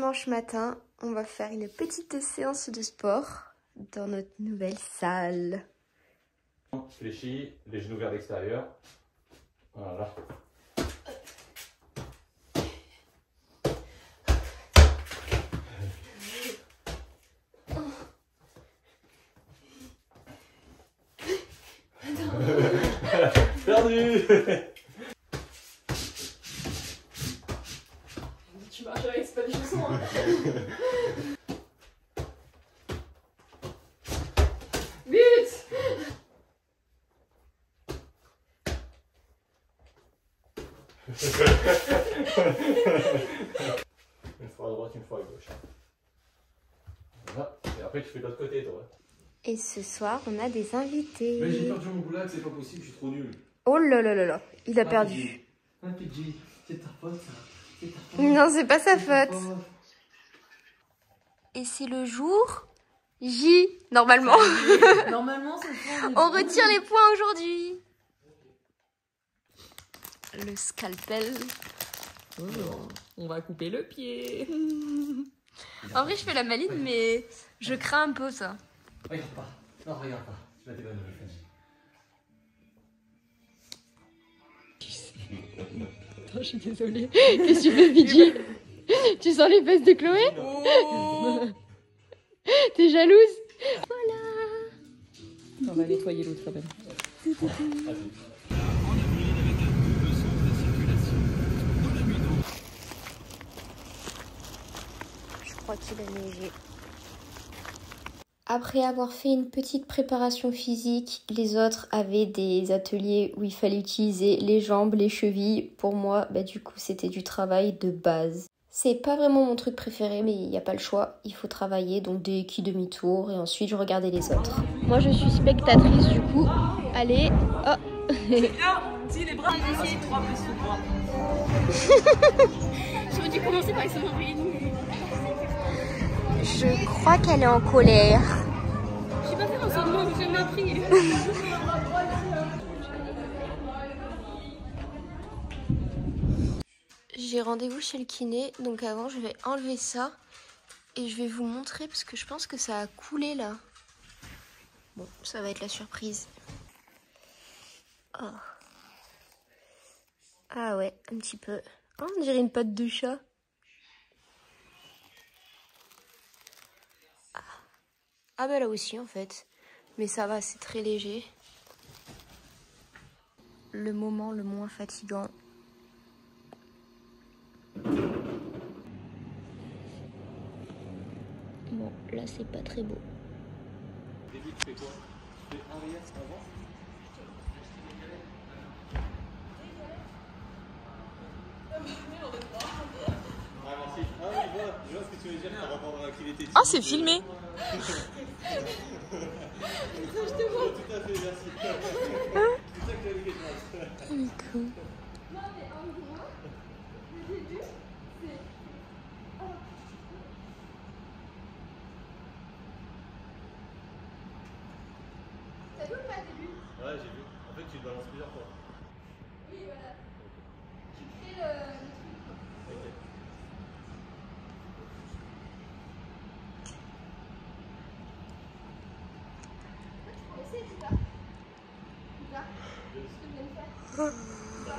dimanche matin, on va faire une petite séance de sport dans notre nouvelle salle. Fléchi, les genoux vers l'extérieur. Voilà. Perdu. Tu marches avec, c'est pas des chaussons. Hein. Vite. Une fois à droite, une fois à gauche. Voilà. Et après tu fais de l'autre côté toi. Et ce soir, on a des invités. Mais j'ai perdu mon boulard, c'est pas possible, je suis trop nul. Oh là là là là, il a perdu. Un PG, c'est ta faute ça. C'est ta faute. Non, c'est pas sa faute. Et c'est le jour J, normalement. Normalement, c'est le On retire les points aujourd'hui. Le scalpel. Oh, on va couper le pied. En vrai, je fais la maline, mais je crains un peu ça. Regarde pas. Non, regarde pas. Tu vas t'évanouir. Attends, je suis désolée. Qu'est-ce que tu fais, Fidji? Tu sens les fesses de Chloé? Oh. T'es jalouse? Voilà. On va nettoyer l'autre quand même. Je crois qu'il a neigé. Après avoir fait une petite préparation physique, les autres avaient des ateliers où il fallait utiliser les jambes, les chevilles. Pour moi, du coup, c'était du travail de base. C'est pas vraiment mon truc préféré, mais il n'y a pas le choix. Il faut travailler, donc des qui demi-tour, et ensuite je regardais les autres. Moi, je suis spectatrice, du coup. Allez, oh. Si les bras, j'ai essayé 3 plus sous moi. J'aurais dû commencer par son origine. Je crois qu'elle est en colère. Je sais pas faire un saut de main, j'ai jamais appris. J'ai rendez-vous chez le kiné, donc avant je vais enlever ça et je vais vous montrer parce que je pense que ça a coulé là. Bon, ça va être la surprise. Oh. Ah ouais, un petit peu. Oh, on dirait une patte de chat. Ah bah là aussi en fait. Mais ça va, c'est très léger. Le moment le moins fatigant. Bon, là c'est pas très beau. Et tu fais quoi? Tu fais arrière avant? Ah merci. Ah oui, je vois ce que tu veux dire par rapport à l'activité. Ah, c'est filmé. Je te vois. Tout à fait, merci. C'est ça que j'avais quelque chose. Il est cool. Non, mais en gros, le début, c'est. T'as vu ou pas le début? Ouais, j'ai vu. En fait, tu le balances plusieurs fois. Oui, voilà. Tu fais le truc. Ok. Essaye, c'est ça. C'est ça. Ce que je viens de faire. Tu vas là.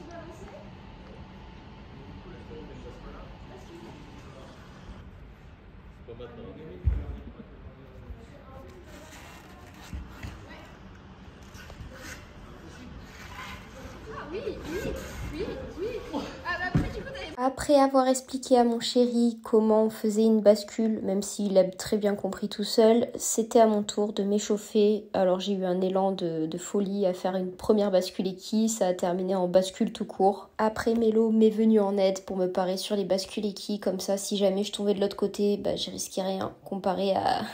Tu vas avancer. Pas maintenant. Ah oui, oui, oui, oui. Ah bah après, du coup, t'avais. Après avoir expliqué à mon chéri comment on faisait une bascule, même s'il a très bien compris tout seul, c'était à mon tour de m'échauffer. Alors j'ai eu un élan de folie à faire une première bascule équille, ça a terminé en bascule tout court. Après Mélo m'est venu en aide pour me parer sur les bascules équilles, comme ça si jamais je tombais de l'autre côté, je risquais rien comparé à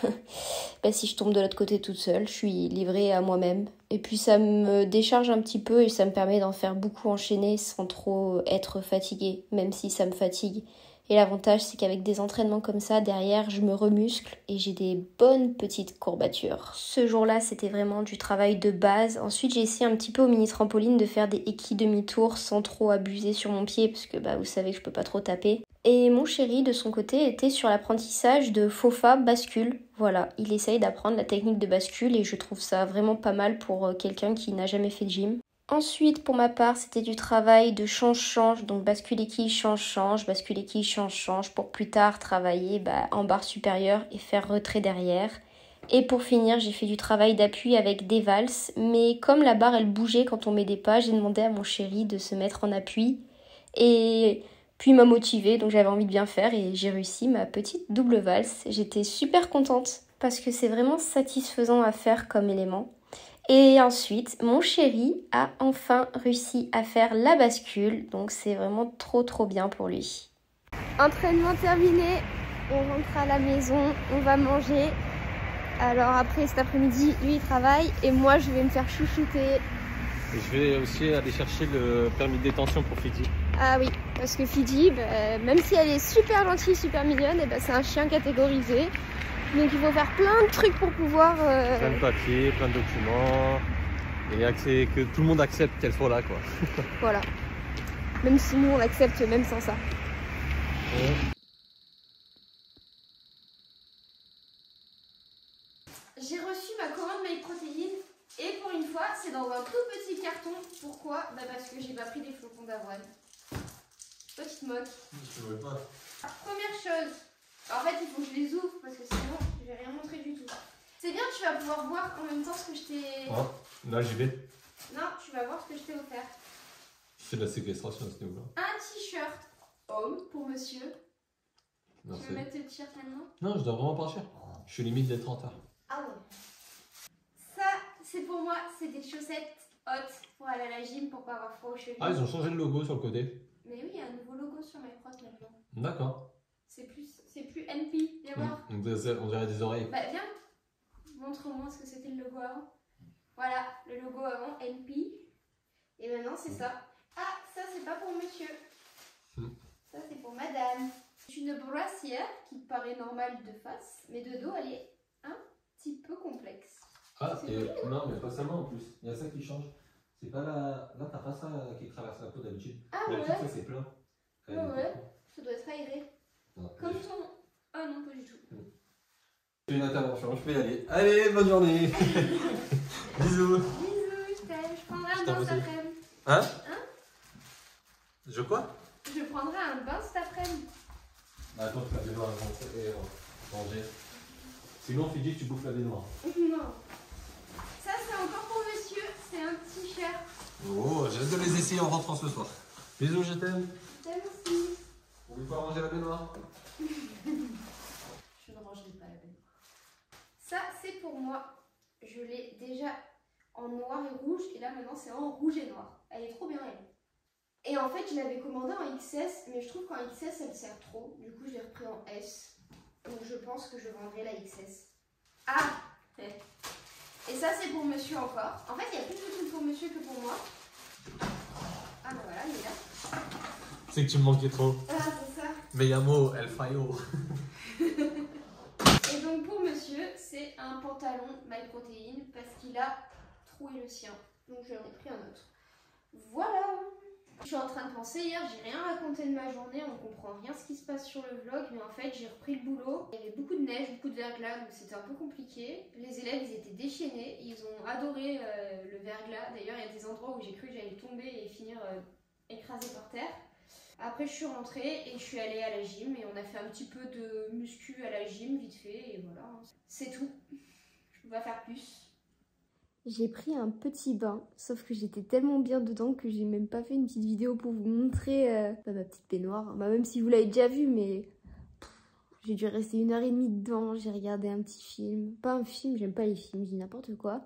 si je tombe de l'autre côté toute seule, je suis livrée à moi-même. Et puis ça me décharge un petit peu et ça me permet d'en faire beaucoup enchaîner sans trop être fatiguée, même si ça me fatigue. Et l'avantage, c'est qu'avec des entraînements comme ça, derrière, je me remuscle et j'ai des bonnes petites courbatures. Ce jour-là, c'était vraiment du travail de base. Ensuite, j'ai essayé un petit peu au mini trampoline de faire des équis demi-tours sans trop abuser sur mon pied parce que vous savez que je peux pas trop taper. Et mon chéri, de son côté, était sur l'apprentissage de faux pas bascule. Voilà, il essaye d'apprendre la technique de bascule et je trouve ça vraiment pas mal pour quelqu'un qui n'a jamais fait de gym. Ensuite, pour ma part, c'était du travail de change-change, donc bascule équille, change-change, bascule équille, change-change, pour plus tard travailler en barre supérieure et faire retrait derrière. Et pour finir, j'ai fait du travail d'appui avec des valses, mais comme la barre elle bougeait quand on met des pas, j'ai demandé à mon chéri de se mettre en appui. Et puis il m'a motivée, donc j'avais envie de bien faire et j'ai réussi ma petite double valse. J'étais super contente parce que c'est vraiment satisfaisant à faire comme élément. Et ensuite, mon chéri a enfin réussi à faire la bascule, donc c'est vraiment trop bien pour lui. Entraînement terminé, on rentre à la maison, on va manger. Alors après cet après-midi, lui il travaille et moi je vais me faire chouchouter. Et je vais aussi aller chercher le permis de détention pour Fidji. Ah oui, parce que Fidji, même si elle est super gentille, super mignonne, c'est un chien catégorisé. Donc il faut faire plein de trucs pour pouvoir... Plein de papiers, plein de documents. Et que tout le monde accepte qu'elle soit là, quoi. Voilà. Même si nous on l'accepte même sans ça. Ouais. J'ai reçu ma commande Make Protein et pour une fois c'est dans un tout petit carton. Pourquoi? Parce que j'ai pas pris des flocons d'avoine. Petite moque. Je veux pas. Première chose, en fait il faut que je les ouvre parce que sinon je vais rien montrer du tout. C'est bien, tu vas pouvoir voir en même temps ce que je t'ai... Oh, là j'y vais. Non, tu vas voir ce que je t'ai offert. C'est de la séquestration à ce niveau-là. Un t-shirt homme pour monsieur. Non, Tu veux mettre tes t-shirts maintenant? non, je dois vraiment partir. Je suis limite d'être en retard. Ah ouais. Ça, c'est pour moi, c'est des chaussettes hautes pour aller à la gym pour pas avoir froid aux chevilles. Ah, ils ont changé le logo sur le côté. Mais oui, il y a un nouveau logo sur mes protes maintenant. D'accord. C'est plus NP, viens voir. On dirait des oreilles. Viens, montre-moi ce que c'était le logo avant. Voilà, le logo avant, NP. Et maintenant, c'est ça. Ah, ça, c'est pas pour monsieur. Ça, c'est pour madame. C'est une brassière qui paraît normale de face, mais de dos, elle est un petit peu complexe. Ah, non, mais pas seulement en plus. Il y a ça qui change. C'est pas là, t'as pas ça qui traverse la peau d'habitude. Ah ouais. Ça, c'est plein. Ouais, ça doit être aéré. Non, Comme ton... Ah non, pas du tout. C'est une intervention, je peux y aller. Allez, bonne journée. Bisous. Bisous, je t'aime. Je prendrai un bain cet après-midi. Hein? Je quoi? Je prendrai un bain cet après-midi. Attends, tu la baignoire et manger. Sinon, Fidji, tu bouffes la baignoire. Non. Ça, c'est encore pour monsieur. C'est un t-shirt. Oh, j'ai hâte de les essayer en rentrant ce soir. Bisous, je t'aime. Je t'aime aussi. On veut pas ranger la baignoire? Je ne rangerai pas la baignoire. Ça, c'est pour moi. Je l'ai déjà en noir et rouge. Et là, maintenant, c'est en rouge et noir. Elle est trop bien, elle. Et en fait, je l'avais commandé en XS. Mais je trouve qu'en XS, elle sert trop. Du coup, je l'ai repris en S. Donc, je pense que je vendrai la XS. Ah! Et ça, c'est pour monsieur encore. En fait, il y a plus de trucs pour monsieur que pour moi. Ah, bah voilà, il est là. C'est que tu me manquais trop. Ah, c'est ça. Me llamo El Fayo. Et donc pour monsieur, c'est un pantalon My Protein parce qu'il a troué le sien. Donc j'en ai pris un autre. Voilà. Je suis en train de penser, hier j'ai rien raconté de ma journée, on comprend rien ce qui se passe sur le vlog, mais en fait j'ai repris le boulot. Il y avait beaucoup de neige, beaucoup de verglas, donc c'était un peu compliqué. Les élèves ils étaient déchaînés, ils ont adoré le verglas. D'ailleurs il y a des endroits où j'ai cru que j'allais tomber et finir écrasée par terre. Après je suis rentrée et je suis allée à la gym et on a fait un petit peu de muscu à la gym vite fait et voilà. C'est tout. Je peux pas faire plus. J'ai pris un petit bain, sauf que j'étais tellement bien dedans que j'ai même pas fait une petite vidéo pour vous montrer ma petite baignoire. Même si vous l'avez déjà vu, mais j'ai dû rester 1h30 dedans, j'ai regardé un petit film. Pas un film, j'aime pas les films, je dis n'importe quoi.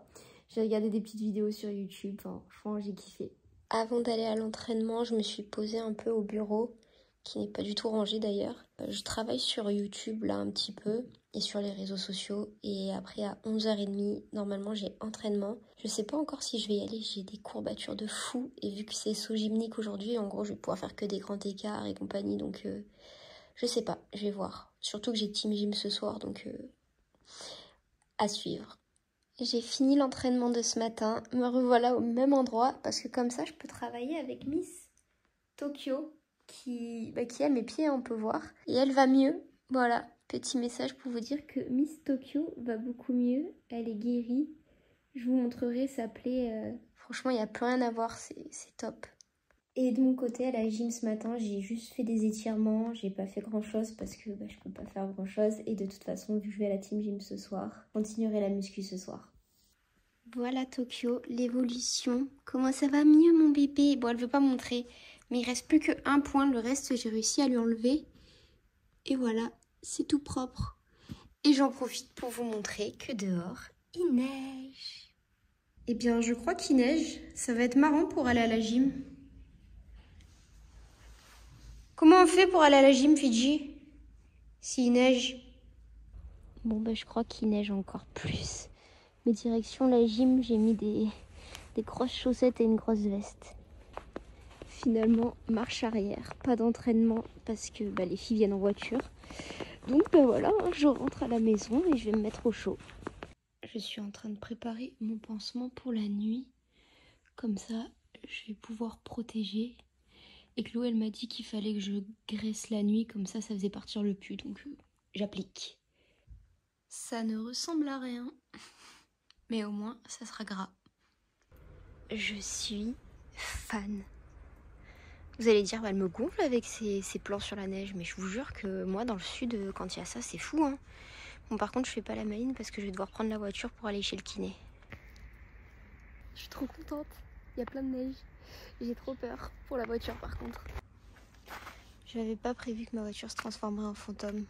J'ai regardé des petites vidéos sur YouTube, enfin, franchement j'ai kiffé. Avant d'aller à l'entraînement, je me suis posée un peu au bureau, qui n'est pas du tout rangé d'ailleurs. Je travaille sur YouTube là un petit peu et sur les réseaux sociaux. Et après à 11h30, normalement j'ai entraînement. Je sais pas encore si je vais y aller, j'ai des courbatures de fou. Et vu que c'est saut gymnique aujourd'hui, en gros je vais pouvoir faire que des grands écarts et compagnie. Donc Je sais pas, je vais voir. Surtout que j'ai Team Gym ce soir, donc à suivre. J'ai fini l'entraînement de ce matin, me revoilà au même endroit parce que comme ça je peux travailler avec Miss Tokyo qui a mes pieds, on peut voir. Et elle va mieux, voilà. Petit message pour vous dire que Miss Tokyo va beaucoup mieux, elle est guérie. Je vous montrerai sa plaie. Franchement, il n'y a plus rien à voir, c'est top. Et de mon côté, à la gym ce matin, j'ai juste fait des étirements. J'ai pas fait grand chose parce que je peux pas faire grand chose. Et de toute façon, vu que je vais à la team gym ce soir, je continuerai la muscu ce soir. Voilà Tokyo, l'évolution. Comment ça va mieux mon bébé? Bon, elle veut pas montrer, mais il reste plus qu'un point. Le reste, j'ai réussi à lui enlever. Et voilà, c'est tout propre. Et j'en profite pour vous montrer que dehors, il neige. Eh bien, je crois qu'il neige. Ça va être marrant pour aller à la gym. Comment on fait pour aller à la gym, Fidji? S'il neige? Bon, je crois qu'il neige encore plus. Mais direction la gym, j'ai mis des grosses chaussettes et une grosse veste. Finalement, marche arrière. Pas d'entraînement parce que les filles viennent en voiture. Donc, voilà, je rentre à la maison et je vais me mettre au chaud. Je suis en train de préparer mon pansement pour la nuit. Comme ça, je vais pouvoir protéger. Et Chloé, elle m'a dit qu'il fallait que je graisse la nuit. Comme ça faisait partir le pus. Donc, j'applique. Ça ne ressemble à rien. Mais au moins, ça sera gras. Je suis fan. Vous allez dire, elle me gonfle avec ses plans sur la neige. Mais je vous jure que moi, dans le sud, quand il y a ça, c'est fou, hein. Bon, par contre, je fais pas la maline parce que je vais devoir prendre la voiture pour aller chez le kiné. Je suis trop contente. Il y a plein de neige. J'ai trop peur pour la voiture, par contre. Je n'avais pas prévu que ma voiture se transformerait en fantôme.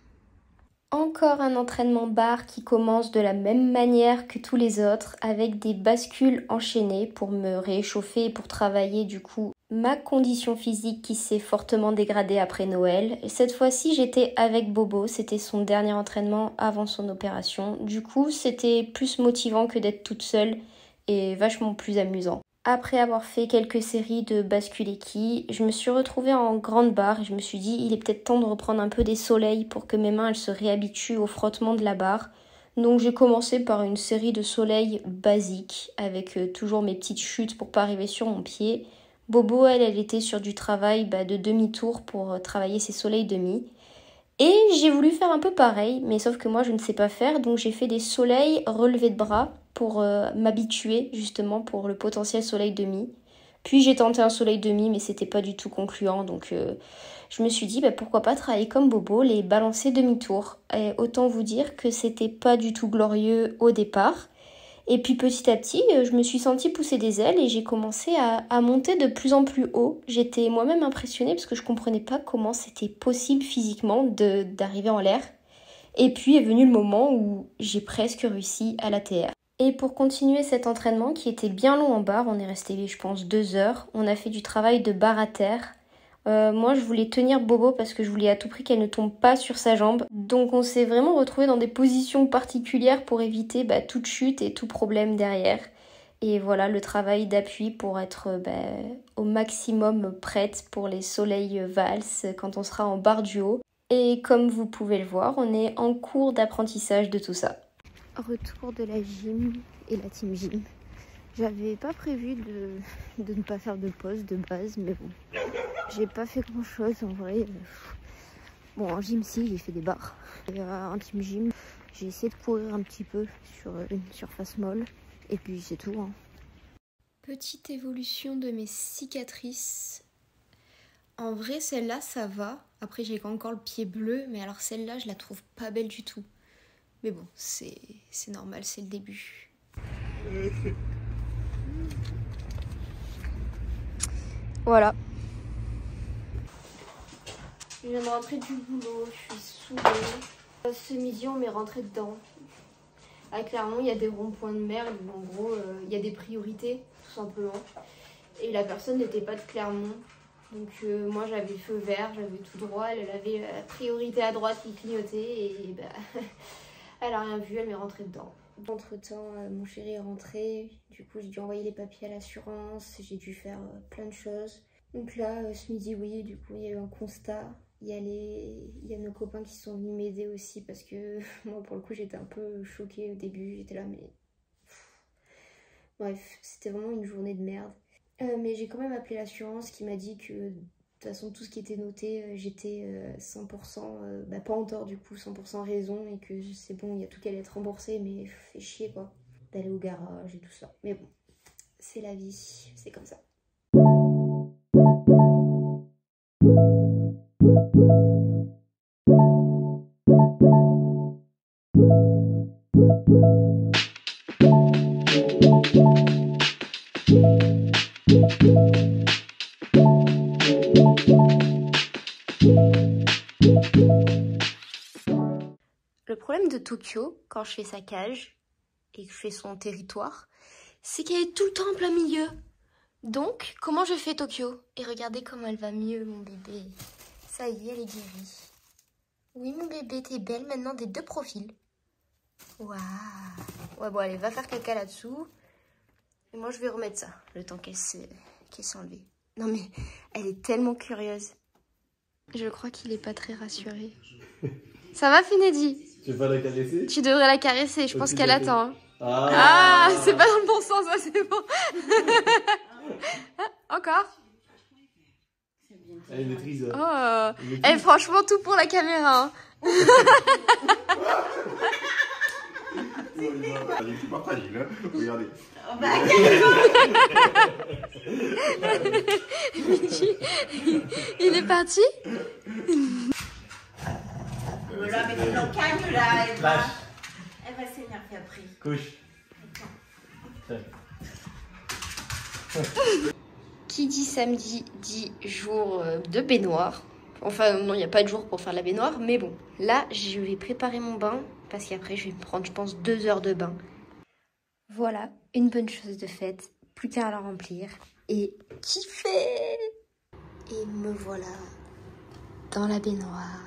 Encore un entraînement barre qui commence de la même manière que tous les autres, avec des bascules enchaînées pour me réchauffer et pour travailler du coup ma condition physique qui s'est fortement dégradée après Noël. Et cette fois-ci, j'étais avec Bobo, c'était son dernier entraînement avant son opération. Du coup, c'était plus motivant que d'être toute seule et vachement plus amusant. Après avoir fait quelques séries de bascule équis, je me suis retrouvée en grande barre et je me suis dit il est peut-être temps de reprendre un peu des soleils pour que mes mains elles se réhabituent au frottement de la barre. Donc j'ai commencé par une série de soleils basiques avec toujours mes petites chutes pour pas arriver sur mon pied. Bobo elle était sur du travail de demi-tour pour travailler ses soleils demi. Et j'ai voulu faire un peu pareil, mais sauf que moi je ne sais pas faire, donc j'ai fait des soleils relevés de bras pour m'habituer justement pour le potentiel soleil demi. Puis j'ai tenté un soleil demi, mais c'était pas du tout concluant, donc je me suis dit pourquoi pas travailler comme Bobo, les balancer demi-tour. Et autant vous dire que c'était pas du tout glorieux au départ. Et puis petit à petit, je me suis sentie pousser des ailes et j'ai commencé à monter de plus en plus haut. J'étais moi-même impressionnée parce que je comprenais pas comment c'était possible physiquement d'arriver en l'air. Et puis est venu le moment où j'ai presque réussi à l'ATR. Et pour continuer cet entraînement qui était bien long en barre, on est resté je pense 2 heures, on a fait du travail de barre à terre. Moi je voulais tenir Bobo parce que je voulais à tout prix qu'elle ne tombe pas sur sa jambe. Donc on s'est vraiment retrouvés dans des positions particulières pour éviter toute chute et tout problème derrière. Et voilà le travail d'appui pour être au maximum prête pour les soleils valses quand on sera en barre du haut. Et comme vous pouvez le voir, on est en cours d'apprentissage de tout ça. Retour de la gym et la team gym. J'avais pas prévu de ne pas faire de pause de base, mais bon, j'ai pas fait grand chose en vrai. Bon, en gym, si, j'ai fait des barres. Et en team gym, j'ai essayé de courir un petit peu sur une surface molle, et puis c'est tout. Hein. Petite évolution de mes cicatrices. En vrai, celle-là, ça va. Après, j'ai encore le pied bleu, mais alors celle-là, je la trouve pas belle du tout. Mais bon, c'est normal, c'est le début. Voilà. Je viens de rentrer du boulot, je suis saoulée. Ce midi, on m'est rentré dedans. À Clermont, il y a des ronds-points de merde. En gros, il y a des priorités, tout simplement. Et la personne n'était pas de Clermont. Donc moi, j'avais feu vert, j'avais tout droit. Elle avait priorité à droite qui clignotait. Et elle a rien vu, elle m'est rentrée dedans. Entre-temps, mon chéri est rentré. Du coup, j'ai dû envoyer les papiers à l'assurance. J'ai dû faire plein de choses. Donc là, ce midi, oui, du coup, il y a eu un constat. Il y a nos copains qui sont venus m'aider aussi parce que moi pour le coup j'étais un peu choquée au début, j'étais là mais... Bref, c'était vraiment une journée de merde. Mais j'ai quand même appelé l'assurance qui m'a dit que de toute façon tout ce qui était noté, j'étais 100%, pas en tort du coup, 100% raison et que c'est bon, il y a tout qui allait être remboursé mais fait chier quoi, d'aller au garage et tout ça. Mais bon, c'est la vie, c'est comme ça. Le problème de Tokyo, quand je fais sa cage et que je fais son territoire, c'est qu'elle est tout le temps en plein milieu. Donc, comment je fais Tokyo? Et regardez comment elle va mieux, mon bébé. Ça y est, elle est guérie. Oui, mon bébé, t'es belle maintenant des deux profils. Waouh. Ouais, bon, allez, va faire caca là-dessous. Et moi, je vais remettre ça, le temps qu'elle s'est enlevée. Non, mais elle est tellement curieuse. Je crois qu'il est pas très rassuré. Ça va, Finedi? Tu veux pas la caresser? Tu devrais la caresser, je pense qu'elle attend. Hein. Ah, C'est pas dans le bon sens, ça, c'est bon. Encore? Elle maîtrise. Oh. Eh, franchement, tout pour la caméra. Hein. Elle est pas fragile, hein. Regardez. Il est parti? Voilà, mais tu l'encagnes là, elle va s'énerver après. Couche. Qui dit samedi dit jour de baignoire. Enfin, non, il n'y a pas de jour pour faire la baignoire, mais bon. Là, je vais préparer mon bain, parce qu'après, je vais me prendre, je pense, 2 heures de bain. Voilà, une bonne chose de faite. Plus qu'à la remplir. Et kiffer! Et me voilà dans la baignoire.